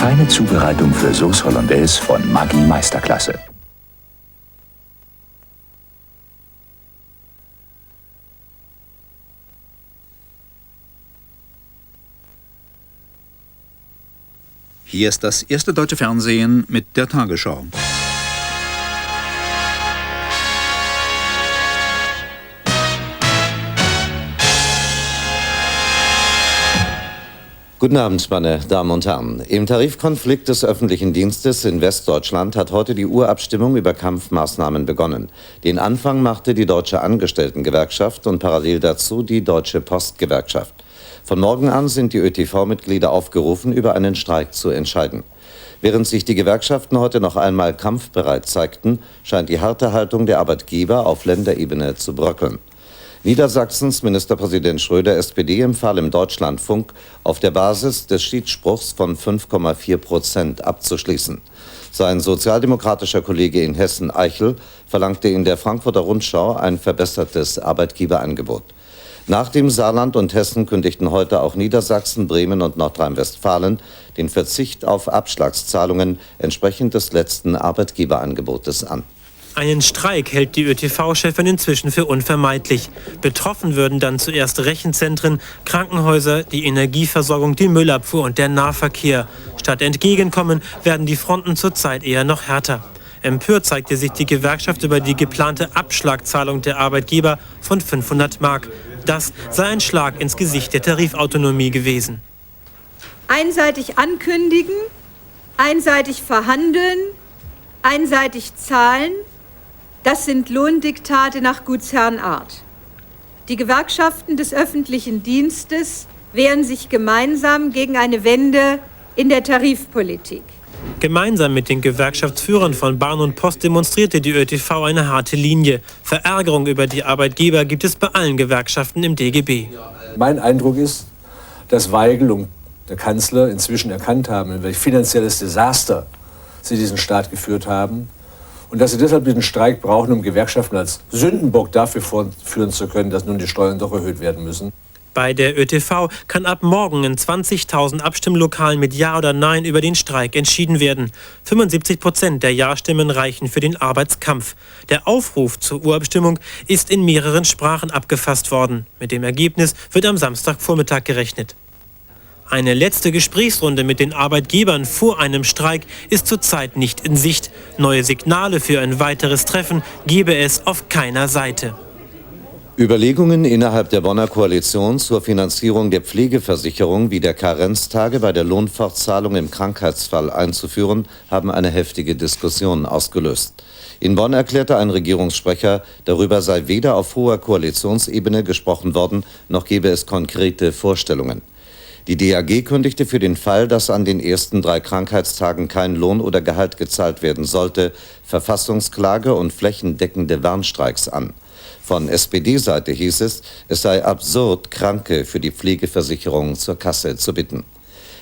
feine Zubereitung für Sauce Hollandaise von Maggi Meisterklasse. Hier ist das erste deutsche Fernsehen mit der Tagesschau. Guten Abend, meine Damen und Herren. Im Tarifkonflikt des öffentlichen Dienstes in Westdeutschland hat heute die Urabstimmung über Kampfmaßnahmen begonnen. Den Anfang machte die Deutsche Angestelltengewerkschaft und parallel dazu die Deutsche Postgewerkschaft. Von morgen an sind die ÖTV-Mitglieder aufgerufen, über einen Streik zu entscheiden. Während sich die Gewerkschaften heute noch einmal kampfbereit zeigten, scheint die harte Haltung der Arbeitgeber auf Länderebene zu bröckeln. Niedersachsens Ministerpräsident Schröder, SPD, empfahl im Deutschlandfunk, auf der Basis des Schiedsspruchs von 5,4% abzuschließen. Sein sozialdemokratischer Kollege in Hessen, Eichel, verlangte in der Frankfurter Rundschau ein verbessertes Arbeitgeberangebot. Nach dem Saarland und Hessen kündigten heute auch Niedersachsen, Bremen und Nordrhein-Westfalen den Verzicht auf Abschlagszahlungen entsprechend des letzten Arbeitgeberangebotes an. Einen Streik hält die ÖTV-Chefin inzwischen für unvermeidlich. Betroffen würden dann zuerst Rechenzentren, Krankenhäuser, die Energieversorgung, die Müllabfuhr und der Nahverkehr. Statt Entgegenkommen werden die Fronten zurzeit eher noch härter. Empört zeigte sich die Gewerkschaft über die geplante Abschlagzahlung der Arbeitgeber von 500 Mark. Das sei ein Schlag ins Gesicht der Tarifautonomie gewesen. Einseitig ankündigen, einseitig verhandeln, einseitig zahlen, das sind Lohndiktate nach Gutsherrenart. Die Gewerkschaften des öffentlichen Dienstes wehren sich gemeinsam gegen eine Wende in der Tarifpolitik. Gemeinsam mit den Gewerkschaftsführern von Bahn und Post demonstrierte die ÖTV eine harte Linie. Verärgerung über die Arbeitgeber gibt es bei allen Gewerkschaften im DGB. Mein Eindruck ist, dass Weigel und der Kanzler inzwischen erkannt haben, in welch finanzielles Desaster sie diesen Staat geführt haben und dass sie deshalb diesen Streik brauchen, um Gewerkschaften als Sündenbock dafür vorführen zu können, dass nun die Steuern doch erhöht werden müssen. Bei der ÖTV kann ab morgen in 20.000 Abstimmlokalen mit Ja oder Nein über den Streik entschieden werden. 75% der Ja-Stimmen reichen für den Arbeitskampf. Der Aufruf zur Urabstimmung ist in mehreren Sprachen abgefasst worden. Mit dem Ergebnis wird am Samstagvormittag gerechnet. Eine letzte Gesprächsrunde mit den Arbeitgebern vor einem Streik ist zurzeit nicht in Sicht. Neue Signale für ein weiteres Treffen gebe es auf keiner Seite. Überlegungen innerhalb der Bonner Koalition zur Finanzierung der Pflegeversicherung wie der Karenztage bei der Lohnfortzahlung im Krankheitsfall einzuführen, haben eine heftige Diskussion ausgelöst. In Bonn erklärte ein Regierungssprecher, darüber sei weder auf hoher Koalitionsebene gesprochen worden, noch gebe es konkrete Vorstellungen. Die DAG kündigte für den Fall, dass an den ersten 3 Krankheitstagen kein Lohn oder Gehalt gezahlt werden sollte, Verfassungsklage und flächendeckende Warnstreiks an. Von SPD-Seite hieß es sei absurd, Kranke für die Pflegeversicherung zur Kasse zu bitten.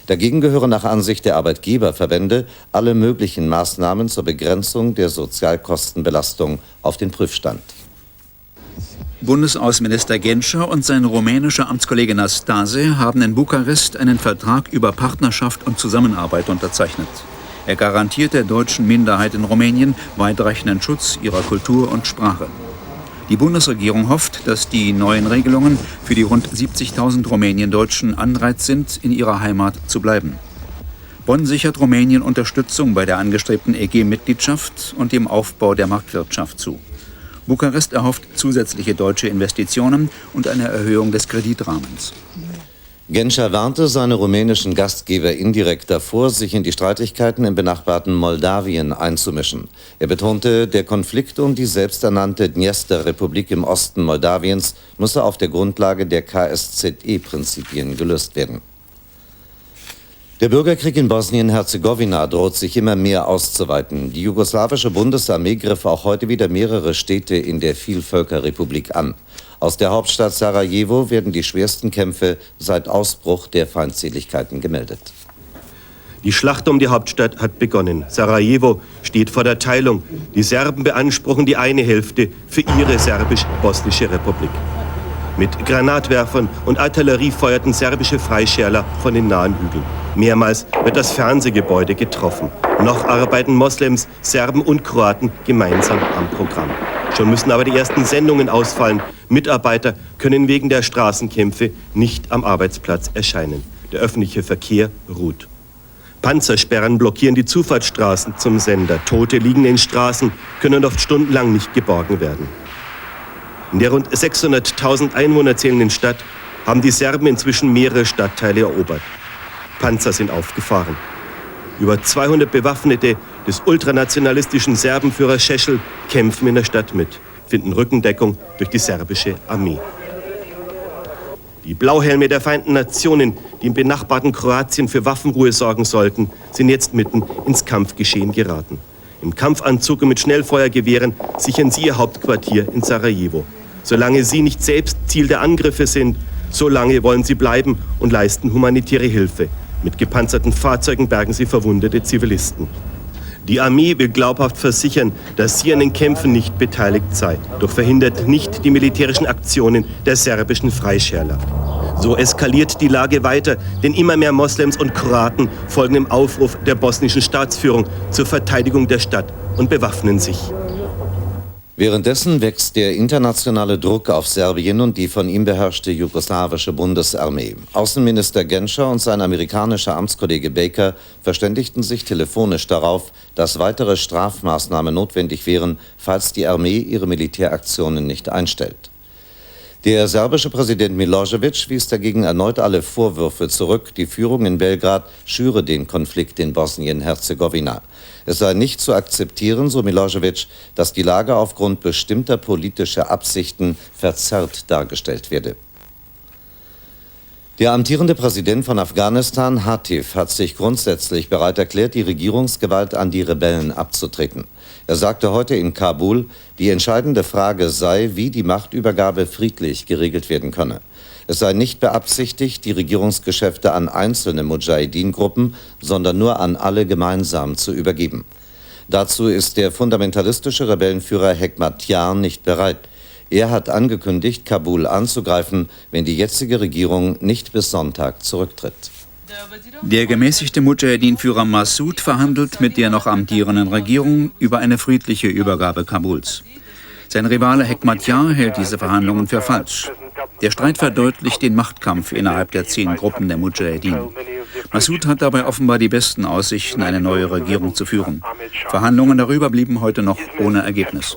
Dagegen gehören nach Ansicht der Arbeitgeberverbände alle möglichen Maßnahmen zur Begrenzung der Sozialkostenbelastung auf den Prüfstand. Bundesaußenminister Genscher und sein rumänischer Amtskollege Nastase haben in Bukarest einen Vertrag über Partnerschaft und Zusammenarbeit unterzeichnet. Er garantiert der deutschen Minderheit in Rumänien weitreichenden Schutz ihrer Kultur und Sprache. Die Bundesregierung hofft, dass die neuen Regelungen für die rund 70.000 Rumänien-Deutschen Anreiz sind, in ihrer Heimat zu bleiben. Bonn sichert Rumänien Unterstützung bei der angestrebten EG-Mitgliedschaft und dem Aufbau der Marktwirtschaft zu. Bukarest erhofft zusätzliche deutsche Investitionen und eine Erhöhung des Kreditrahmens. Genscher warnte seine rumänischen Gastgeber indirekt davor, sich in die Streitigkeiten im benachbarten Moldawien einzumischen. Er betonte, der Konflikt um die selbsternannte Dniester-Republik im Osten Moldawiens müsse auf der Grundlage der KSZE-Prinzipien gelöst werden. Der Bürgerkrieg in Bosnien-Herzegowina droht sich immer mehr auszuweiten. Die jugoslawische Bundesarmee griff auch heute wieder mehrere Städte in der Vielvölkerrepublik an. Aus der Hauptstadt Sarajevo werden die schwersten Kämpfe seit Ausbruch der Feindseligkeiten gemeldet. Die Schlacht um die Hauptstadt hat begonnen. Sarajevo steht vor der Teilung. Die Serben beanspruchen die eine Hälfte für ihre serbisch-bosnische Republik. Mit Granatwerfern und Artillerie feuerten serbische Freischärler von den nahen Hügeln. Mehrmals wird das Fernsehgebäude getroffen. Noch arbeiten Moslems, Serben und Kroaten gemeinsam am Programm. Schon müssen aber die ersten Sendungen ausfallen. Mitarbeiter können wegen der Straßenkämpfe nicht am Arbeitsplatz erscheinen. Der öffentliche Verkehr ruht. Panzersperren blockieren die Zufahrtsstraßen zum Sender. Tote liegen in Straßen, können oft stundenlang nicht geborgen werden. In der rund 600.000 Einwohner zählenden Stadt haben die Serben inzwischen mehrere Stadtteile erobert. Panzer sind aufgefahren. Über 200 Bewaffnete des ultranationalistischen Serbenführers Šešelj kämpfen in der Stadt mit, finden Rückendeckung durch die serbische Armee. Die Blauhelme der Vereinten Nationen, die im benachbarten Kroatien für Waffenruhe sorgen sollten, sind jetzt mitten ins Kampfgeschehen geraten. Im Kampfanzug und mit Schnellfeuergewehren sichern sie ihr Hauptquartier in Sarajevo. Solange sie nicht selbst Ziel der Angriffe sind, solange wollen sie bleiben und leisten humanitäre Hilfe. Mit gepanzerten Fahrzeugen bergen sie verwundete Zivilisten. Die Armee will glaubhaft versichern, dass sie an den Kämpfen nicht beteiligt sei, doch verhindert nicht die militärischen Aktionen der serbischen Freischärler. So eskaliert die Lage weiter, denn immer mehr Moslems und Kroaten folgen dem Aufruf der bosnischen Staatsführung zur Verteidigung der Stadt und bewaffnen sich. Währenddessen wächst der internationale Druck auf Serbien und die von ihm beherrschte jugoslawische Bundesarmee. Außenminister Genscher und sein amerikanischer Amtskollege Baker verständigten sich telefonisch darauf, dass weitere Strafmaßnahmen notwendig wären, falls die Armee ihre Militäraktionen nicht einstellt. Der serbische Präsident Milosevic wies dagegen erneut alle Vorwürfe zurück, die Führung in Belgrad schüre den Konflikt in Bosnien-Herzegowina. Es sei nicht zu akzeptieren, so Milosevic, dass die Lage aufgrund bestimmter politischer Absichten verzerrt dargestellt werde. Der amtierende Präsident von Afghanistan, Hatif, hat sich grundsätzlich bereit erklärt, die Regierungsgewalt an die Rebellen abzutreten. Er sagte heute in Kabul, die entscheidende Frage sei, wie die Machtübergabe friedlich geregelt werden könne. Es sei nicht beabsichtigt, die Regierungsgeschäfte an einzelne Mudschahidin-Gruppen, sondern nur an alle gemeinsam zu übergeben. Dazu ist der fundamentalistische Rebellenführer Hekmatyar nicht bereit. Er hat angekündigt, Kabul anzugreifen, wenn die jetzige Regierung nicht bis Sonntag zurücktritt. Der gemäßigte Mudschahidin-Führer Massoud verhandelt mit der noch amtierenden Regierung über eine friedliche Übergabe Kabuls. Sein Rivale Hekmatyar hält diese Verhandlungen für falsch. Der Streit verdeutlicht den Machtkampf innerhalb der 10 Gruppen der Mudschahidin. Massoud hat dabei offenbar die besten Aussichten, eine neue Regierung zu führen. Verhandlungen darüber blieben heute noch ohne Ergebnis.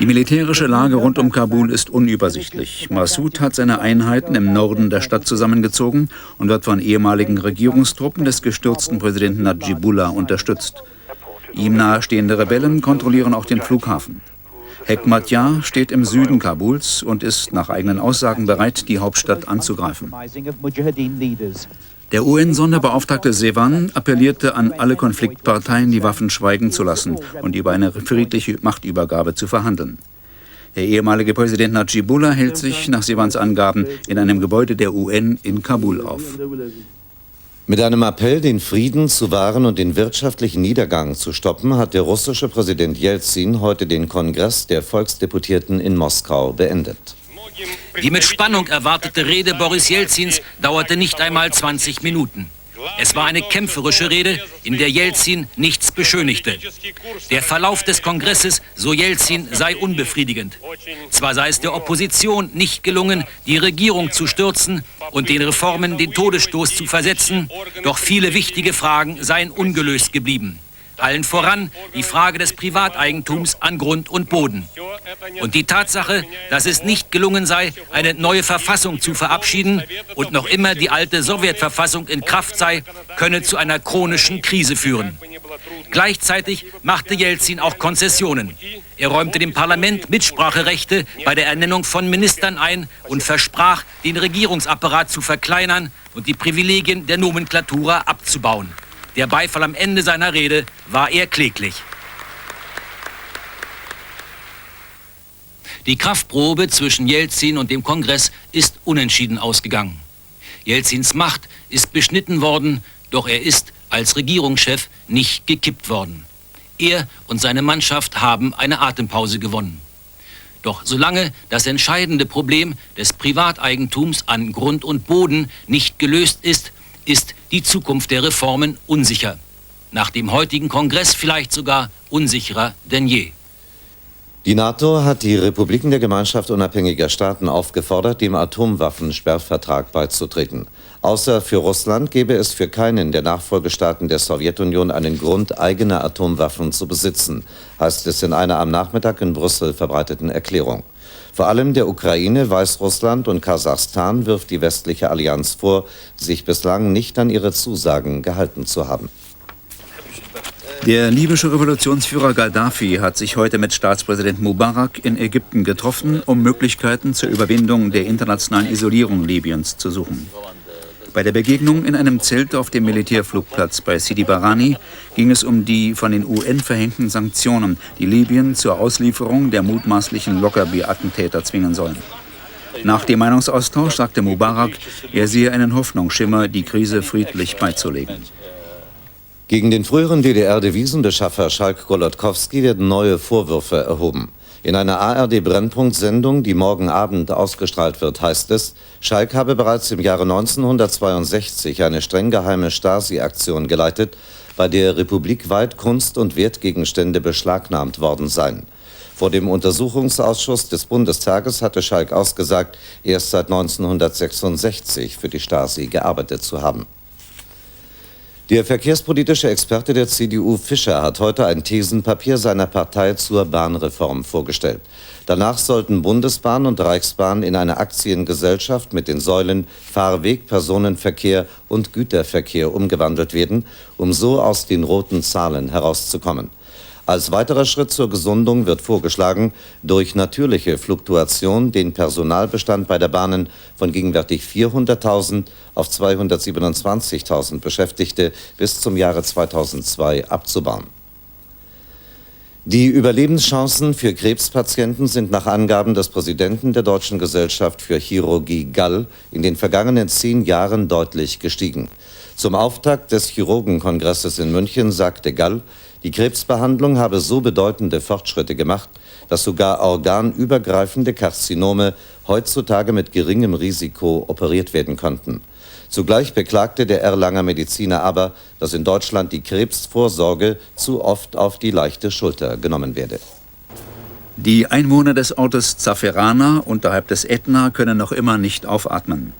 Die militärische Lage rund um Kabul ist unübersichtlich. Massoud hat seine Einheiten im Norden der Stadt zusammengezogen und wird von ehemaligen Regierungstruppen des gestürzten Präsidenten Najibullah unterstützt. Ihm nahestehende Rebellen kontrollieren auch den Flughafen. Hekmatyar steht im Süden Kabuls und ist nach eigenen Aussagen bereit, die Hauptstadt anzugreifen. Der UN-Sonderbeauftragte Sevan appellierte an alle Konfliktparteien, die Waffen schweigen zu lassen und über eine friedliche Machtübergabe zu verhandeln. Der ehemalige Präsident Najibullah hält sich nach Sevans Angaben in einem Gebäude der UN in Kabul auf. Mit einem Appell, den Frieden zu wahren und den wirtschaftlichen Niedergang zu stoppen, hat der russische Präsident Jelzin heute den Kongress der Volksdeputierten in Moskau beendet. Die mit Spannung erwartete Rede Boris Jelzins dauerte nicht einmal 20 Minuten. Es war eine kämpferische Rede, in der Jelzin nichts beschönigte. Der Verlauf des Kongresses, so Jelzin, sei unbefriedigend. Zwar sei es der Opposition nicht gelungen, die Regierung zu stürzen und den Reformen den Todesstoß zu versetzen, doch viele wichtige Fragen seien ungelöst geblieben. Allen voran die Frage des Privateigentums an Grund und Boden. Und die Tatsache, dass es nicht gelungen sei, eine neue Verfassung zu verabschieden und noch immer die alte Sowjetverfassung in Kraft sei, könne zu einer chronischen Krise führen. Gleichzeitig machte Jelzin auch Konzessionen. Er räumte dem Parlament Mitspracherechte bei der Ernennung von Ministern ein und versprach, den Regierungsapparat zu verkleinern und die Privilegien der Nomenklatura abzubauen. Der Beifall am Ende seiner Rede war eher kläglich. Die Kraftprobe zwischen Jelzin und dem Kongress ist unentschieden ausgegangen. Jelzins Macht ist beschnitten worden, doch er ist als Regierungschef nicht gekippt worden. Er und seine Mannschaft haben eine Atempause gewonnen. Doch solange das entscheidende Problem des Privateigentums an Grund und Boden nicht gelöst ist, ist die Zukunft der Reformen unsicher. Nach dem heutigen Kongress vielleicht sogar unsicherer denn je. Die NATO hat die Republiken der Gemeinschaft unabhängiger Staaten aufgefordert, dem Atomwaffensperrvertrag beizutreten. Außer für Russland gäbe es für keinen der Nachfolgestaaten der Sowjetunion einen Grund, eigene Atomwaffen zu besitzen, heißt es in einer am Nachmittag in Brüssel verbreiteten Erklärung. Vor allem der Ukraine, Weißrussland und Kasachstan wirft die westliche Allianz vor, sich bislang nicht an ihre Zusagen gehalten zu haben. Der libysche Revolutionsführer Gaddafi hat sich heute mit Staatspräsident Mubarak in Ägypten getroffen, um Möglichkeiten zur Überwindung der internationalen Isolierung Libyens zu suchen. Bei der Begegnung in einem Zelt auf dem Militärflugplatz bei Sidi Barrani ging es um die von den UN verhängten Sanktionen, die Libyen zur Auslieferung der mutmaßlichen Lockerbie-Attentäter zwingen sollen. Nach dem Meinungsaustausch sagte Mubarak, er sehe einen Hoffnungsschimmer, die Krise friedlich beizulegen. Gegen den früheren DDR-Devisenbeschaffer Schalk Golodkowski werden neue Vorwürfe erhoben. In einer ARD-Brennpunkt-Sendung, die morgen Abend ausgestrahlt wird, heißt es, Schalk habe bereits im Jahre 1962 eine streng geheime Stasi-Aktion geleitet, bei der republikweit Kunst- und Wertgegenstände beschlagnahmt worden seien. Vor dem Untersuchungsausschuss des Bundestages hatte Schalk ausgesagt, erst seit 1966 für die Stasi gearbeitet zu haben. Der verkehrspolitische Experte der CDU Fischer hat heute ein Thesenpapier seiner Partei zur Bahnreform vorgestellt. Danach sollten Bundesbahn und Reichsbahn in eine Aktiengesellschaft mit den Säulen Fahrweg, Personenverkehr und Güterverkehr umgewandelt werden, um so aus den roten Zahlen herauszukommen. Als weiterer Schritt zur Gesundung wird vorgeschlagen, durch natürliche Fluktuation den Personalbestand bei der Bahnen von gegenwärtig 400.000 auf 227.000 Beschäftigte bis zum Jahre 2002 abzubauen. Die Überlebenschancen für Krebspatienten sind nach Angaben des Präsidenten der Deutschen Gesellschaft für Chirurgie Gall in den vergangenen 10 Jahren deutlich gestiegen. Zum Auftakt des Chirurgenkongresses in München sagte Gall, die Krebsbehandlung habe so bedeutende Fortschritte gemacht, dass sogar organübergreifende Karzinome heutzutage mit geringem Risiko operiert werden konnten. Zugleich beklagte der Erlanger Mediziner aber, dass in Deutschland die Krebsvorsorge zu oft auf die leichte Schulter genommen werde. Die Einwohner des Ortes Zafferana unterhalb des Ätna können noch immer nicht aufatmen.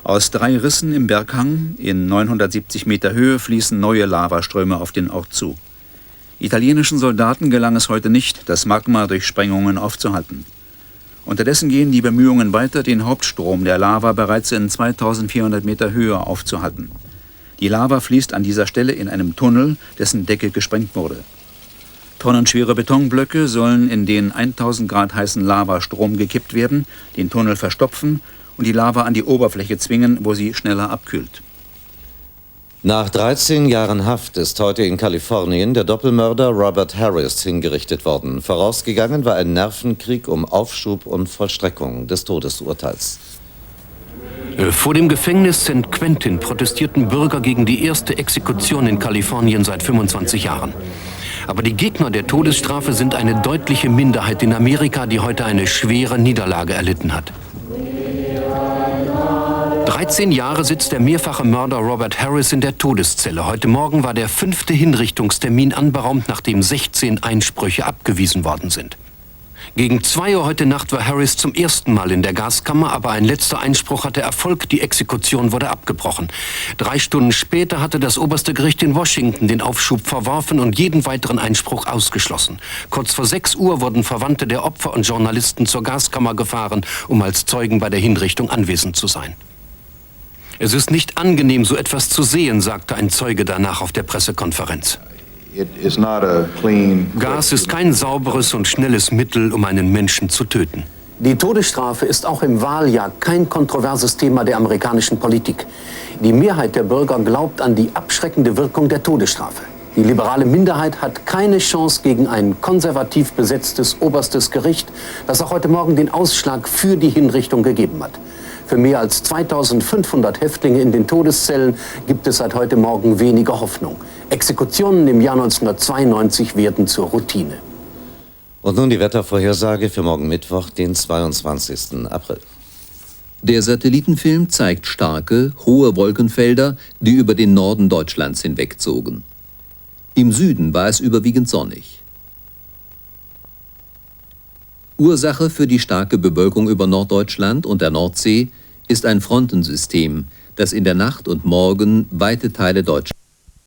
Aus 3 Rissen im Berghang in 970 Meter Höhe fließen neue Lavaströme auf den Ort zu. Italienischen Soldaten gelang es heute nicht, das Magma durch Sprengungen aufzuhalten. Unterdessen gehen die Bemühungen weiter, den Hauptstrom der Lava bereits in 2400 Meter Höhe aufzuhalten. Die Lava fließt an dieser Stelle in einem Tunnel, dessen Decke gesprengt wurde. Tonnenschwere Betonblöcke sollen in den 1000 Grad heißen Lavastrom gekippt werden, den Tunnel verstopfen und die Lava an die Oberfläche zwingen, wo sie schneller abkühlt. Nach 13 Jahren Haft ist heute in Kalifornien der Doppelmörder Robert Harris hingerichtet worden. Vorausgegangen war ein Nervenkrieg um Aufschub und Vollstreckung des Todesurteils. Vor dem Gefängnis St. Quentin protestierten Bürger gegen die erste Exekution in Kalifornien seit 25 Jahren. Aber die Gegner der Todesstrafe sind eine deutliche Minderheit in Amerika, die heute eine schwere Niederlage erlitten hat. 13 Jahre sitzt der mehrfache Mörder Robert Harris in der Todeszelle. Heute Morgen war der 5. Hinrichtungstermin anberaumt, nachdem 16 Einsprüche abgewiesen worden sind. Gegen 2 Uhr heute Nacht war Harris zum ersten Mal in der Gaskammer, aber ein letzter Einspruch hatte Erfolg. Die Exekution wurde abgebrochen. 3 Stunden später hatte das oberste Gericht in Washington den Aufschub verworfen und jeden weiteren Einspruch ausgeschlossen. Kurz vor 6 Uhr wurden Verwandte der Opfer und Journalisten zur Gaskammer gefahren, um als Zeugen bei der Hinrichtung anwesend zu sein. Es ist nicht angenehm, so etwas zu sehen, sagte ein Zeuge danach auf der Pressekonferenz. Gas ist kein sauberes und schnelles Mittel, um einen Menschen zu töten. Die Todesstrafe ist auch im Wahljahr kein kontroverses Thema der amerikanischen Politik. Die Mehrheit der Bürger glaubt an die abschreckende Wirkung der Todesstrafe. Die liberale Minderheit hat keine Chance gegen ein konservativ besetztes oberstes Gericht, das auch heute Morgen den Ausschlag für die Hinrichtung gegeben hat. Für mehr als 2500 Häftlinge in den Todeszellen gibt es seit heute Morgen weniger Hoffnung. Exekutionen im Jahr 1992 werden zur Routine. Und nun die Wettervorhersage für morgen Mittwoch, den 22. April. Der Satellitenfilm zeigt starke, hohe Wolkenfelder, die über den Norden Deutschlands hinwegzogen. Im Süden war es überwiegend sonnig. Ursache für die starke Bewölkung über Norddeutschland und der Nordsee ist ein Frontensystem, das in der Nacht und Morgen weite Teile Deutschlands